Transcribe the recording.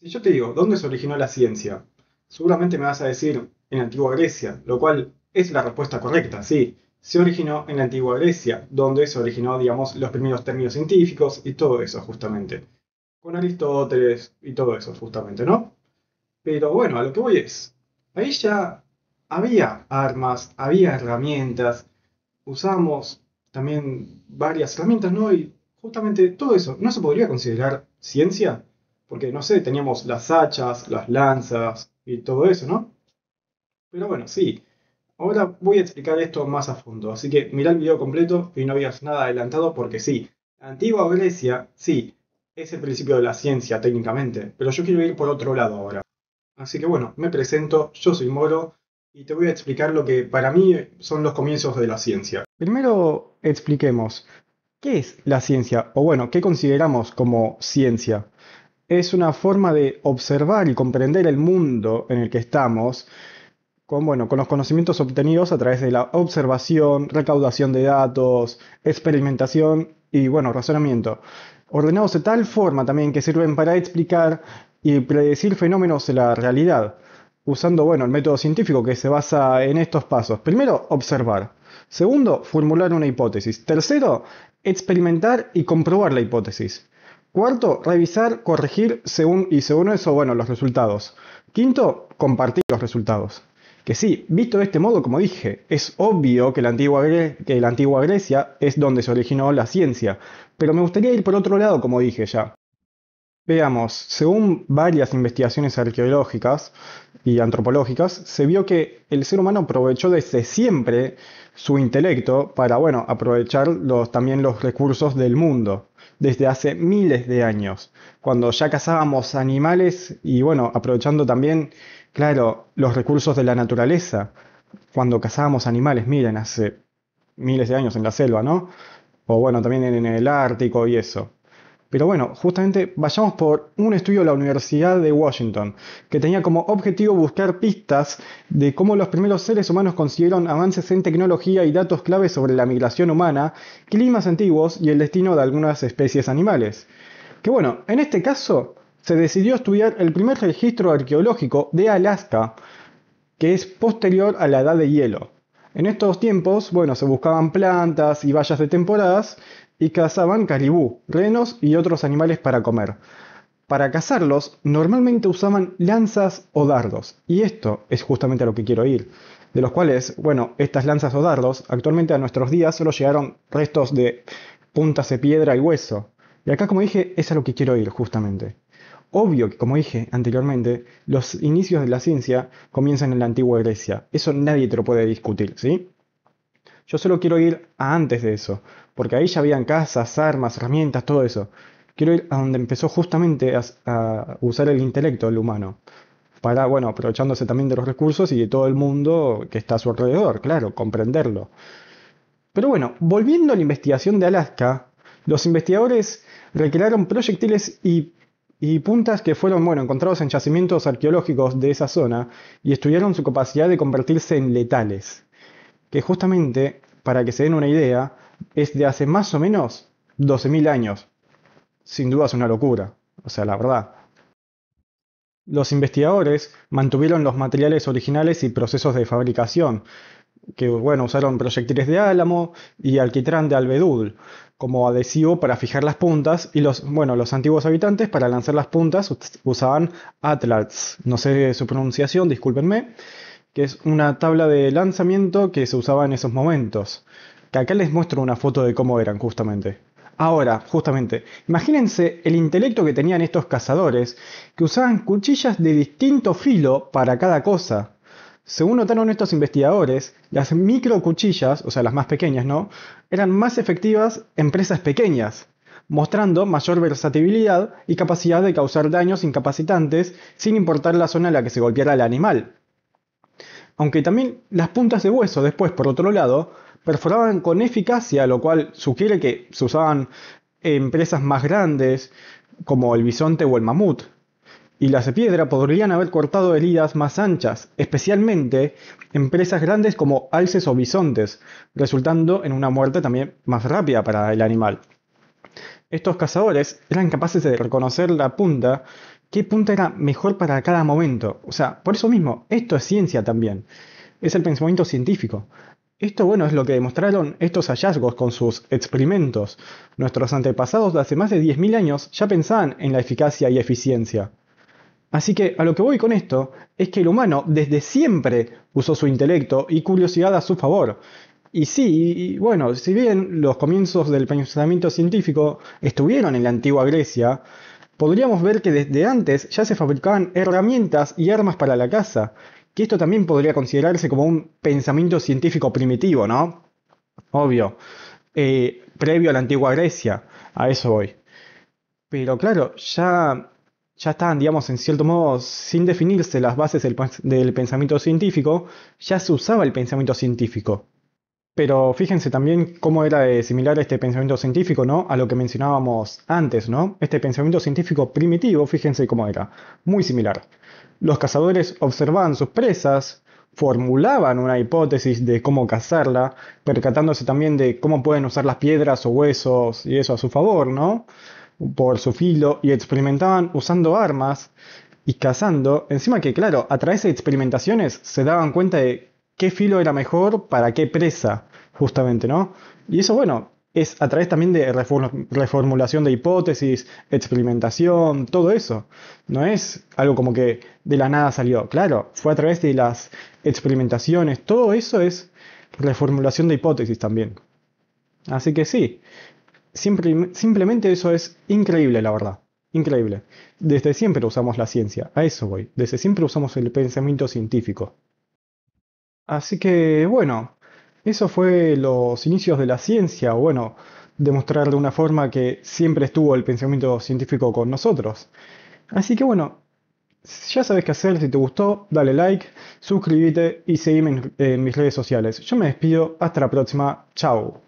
Si yo te digo, ¿dónde se originó la ciencia? Seguramente me vas a decir en la antigua Grecia, lo cual es la respuesta correcta, sí. Se originó en la antigua Grecia, donde se originó, digamos, los primeros términos científicos y todo eso, justamente. Con Aristóteles y todo eso, justamente, ¿no? Pero bueno, a lo que voy es, ahí ya había armas, había herramientas, usamos también varias herramientas, ¿no? Y justamente todo eso, ¿no se podría considerar ciencia? Porque, no sé, teníamos las hachas, las lanzas y todo eso, ¿no? Pero bueno, sí. Ahora voy a explicar esto más a fondo, así que mira el video completo y no veas nada adelantado porque sí, antigua Grecia, sí, es el principio de la ciencia técnicamente, pero yo quiero ir por otro lado ahora. Así que bueno, me presento, yo soy Moro y te voy a explicar lo que para mí son los comienzos de la ciencia. Primero expliquemos, ¿qué es la ciencia? O bueno, ¿qué consideramos como ciencia? Es una forma de observar y comprender el mundo en el que estamos con los conocimientos obtenidos a través de la observación, recaudación de datos, experimentación y bueno, razonamiento. Ordenados de tal forma también que sirven para explicar y predecir fenómenos de la realidad, usando bueno, el método científico que se basa en estos pasos. Primero, observar. Segundo, formular una hipótesis. Tercero, experimentar y comprobar la hipótesis. Cuarto, revisar, corregir según eso, bueno, los resultados. Quinto, compartir los resultados. Que sí, visto de este modo, como dije, es obvio que la antigua Grecia es donde se originó la ciencia, pero me gustaría ir por otro lado, como dije ya. Veamos, según varias investigaciones arqueológicas y antropológicas, se vio que el ser humano aprovechó desde siempre su intelecto para, bueno, aprovechar también los recursos del mundo, desde hace miles de años, cuando ya cazábamos animales y, bueno, aprovechando también, claro, los recursos de la naturaleza, cuando cazábamos animales, miren, hace miles de años en la selva, ¿no? O bueno, también en el Ártico y eso. Pero bueno, justamente vayamos por un estudio de la Universidad de Washington, que tenía como objetivo buscar pistas de cómo los primeros seres humanos consiguieron avances en tecnología y datos claves sobre la migración humana, climas antiguos y el destino de algunas especies animales. Que bueno, en este caso se decidió estudiar el primer registro arqueológico de Alaska, que es posterior a la edad de hielo. En estos tiempos, bueno, se buscaban plantas y bayas de temporadas y cazaban caribú, renos y otros animales para comer. Para cazarlos, normalmente usaban lanzas o dardos, y esto es justamente a lo que quiero ir, de los cuales, bueno, estas lanzas o dardos, actualmente a nuestros días solo llegaron restos de puntas de piedra y hueso. Y acá, como dije, es a lo que quiero ir, justamente. Obvio que, como dije anteriormente, los inicios de la ciencia comienzan en la antigua Grecia. Eso nadie te lo puede discutir, ¿sí? Yo solo quiero ir a antes de eso, porque ahí ya habían casas, armas, herramientas, todo eso. Quiero ir a donde empezó justamente a usar el intelecto del humano, para, bueno, aprovechándose también de los recursos y de todo el mundo que está a su alrededor, claro, comprenderlo. Pero bueno, volviendo a la investigación de Alaska, los investigadores recrearon proyectiles y puntas que fueron, bueno, encontrados en yacimientos arqueológicos de esa zona y estudiaron su capacidad de convertirse en letales, que justamente, para que se den una idea, es de hace más o menos 12.000 años. Sin duda es una locura, o sea, la verdad. Los investigadores mantuvieron los materiales originales y procesos de fabricación, que bueno, usaron proyectiles de álamo y alquitrán de abedul como adhesivo para fijar las puntas y los antiguos habitantes para lanzar las puntas usaban atlats, no sé su pronunciación, discúlpenme, que es una tabla de lanzamiento que se usaba en esos momentos. Que acá les muestro una foto de cómo eran justamente. Ahora, justamente, imagínense el intelecto que tenían estos cazadores que usaban cuchillas de distinto filo para cada cosa. Según notaron estos investigadores, las micro cuchillas, o sea, las más pequeñas, ¿no? Eran más efectivas en presas pequeñas, mostrando mayor versatilidad y capacidad de causar daños incapacitantes sin importar la zona en la que se golpeara el animal. Aunque también las puntas de hueso después, por otro lado, perforaban con eficacia, lo cual sugiere que se usaban en presas más grandes, como el bisonte o el mamut. Y las de piedra podrían haber cortado heridas más anchas, especialmente en presas grandes como alces o bisontes, resultando en una muerte también más rápida para el animal. Estos cazadores eran capaces de reconocer la punta qué punto era mejor para cada momento. O sea, por eso mismo, esto es ciencia también. Es el pensamiento científico. Esto, bueno, es lo que demostraron estos hallazgos con sus experimentos. Nuestros antepasados de hace más de 10.000 años ya pensaban en la eficacia y eficiencia. Así que a lo que voy con esto es que el humano desde siempre usó su intelecto y curiosidad a su favor. Y sí, y bueno, si bien los comienzos del pensamiento científico estuvieron en la antigua Grecia, podríamos ver que desde antes ya se fabricaban herramientas y armas para la caza, que esto también podría considerarse como un pensamiento científico primitivo, ¿no? Obvio, previo a la antigua Grecia, a eso voy. Pero claro, ya estaban, digamos, en cierto modo, sin definirse las bases del pensamiento científico, ya se usaba el pensamiento científico. Pero fíjense también cómo era de similar este pensamiento científico, ¿no? A lo que mencionábamos antes, ¿no? Este pensamiento científico primitivo, fíjense cómo era, muy similar. Los cazadores observaban sus presas, formulaban una hipótesis de cómo cazarla, percatándose también de cómo pueden usar las piedras o huesos y eso a su favor, ¿no? Por su filo, y experimentaban usando armas y cazando. Encima que, claro, a través de experimentaciones se daban cuenta de qué filo era mejor para qué presa, justamente, ¿no? Y eso, bueno, es a través también de reformulación de hipótesis, experimentación, todo eso. No es algo como que de la nada salió. Claro, fue a través de las experimentaciones. Todo eso es reformulación de hipótesis también. Así que sí, simplemente eso es increíble, la verdad. Increíble. Desde siempre usamos la ciencia, a eso voy. Desde siempre usamos el pensamiento científico. Así que, bueno, eso fue los inicios de la ciencia, o bueno, demostrar de una forma que siempre estuvo el pensamiento científico con nosotros. Así que, bueno, ya sabes qué hacer, si te gustó, dale like, suscríbete y seguime en mis redes sociales. Yo me despido, hasta la próxima, chao.